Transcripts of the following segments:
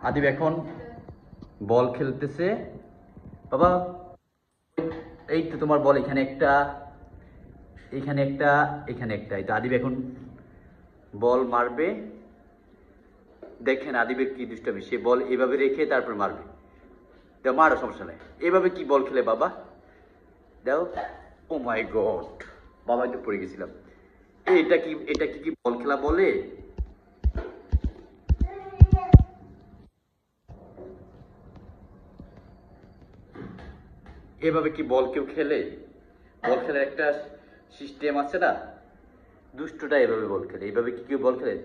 আদিব এখন বল খেলতেছে। বাবা এই তো তোমার বল, এখানে একটা, এখানে একটা, এখানে একটা। এই তো আদিব এখন বল মারবে। দেখেন আদিবের কি দুষ্টামি, সে বল এভাবে রেখে তারপর মারবে। দাও মারো, সমস্যা নাই। এভাবে কি বল খেলে বাবা? দাও। ও মাই গড, বাবা একটু পড়ে গেছিলাম। এটা কি, এটা কি বল খেলা বলে? এভাবে কি বল কেউ খেলে? বল খেলার একটা সিস্টেম আছে না? দুষ্টটা এভাবে বল খেলে, এভাবে কি কেউ বল খেলে?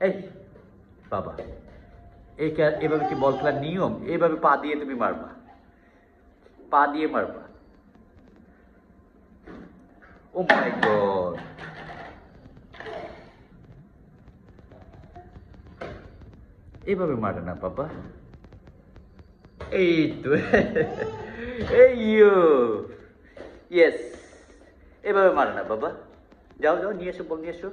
এই বাবা, এভাবে কি বল খেলার নিয়ম? এভাবে পা দিয়ে তুমি মারবা, পা দিয়ে মারবা। ও মাই গড, এভাবে মারে না বাবা। এই তো এই ইয়েস, এভাবে মারে না বাবা। যাও যাও, নিয়ে এসো, বল নিয়ে এসো।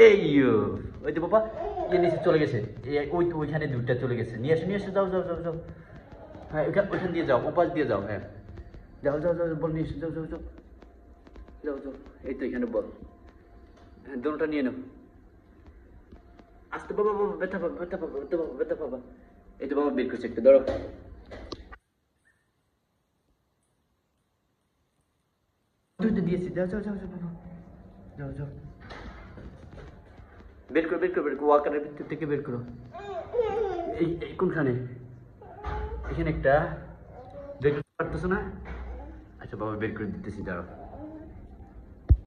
এই ওই তো বাবা, নিচে চলে গেছে। ওইখানে দুইটা চলে গেছে। নিয়ে এসো নিয়ে এসো, যাও যাও যাও যাও। হ্যাঁ ওইখান দিয়ে যাও, ওপাশ দিয়ে যাও। হ্যাঁ যাও যাও যাও, বল নিয়ে এসো, যাও যাও যাও যাও যাও। এই তো এখানে বল। হ্যাঁ দোনোটা নিয়ে নাও। আসতে বাবা, বাবা ব্যথা পাবা, ব্যথা পাবা, ব্যথা পাবা, ব্যথা পাবা। এই তো বাবা বের করছে, একটু ধরো। দুইটা দিয়েছি, যাও যাও যাও যাও বাবা, যাও যাও। বের করো বের করো বের করো, ওয়াকারের ভিতর থেকে বের করো। এই কোনখানে? এখানে একটা, বের করতে পারতেছো না? আচ্ছা বাবা বের করে দিতেছি, দাঁড়াও।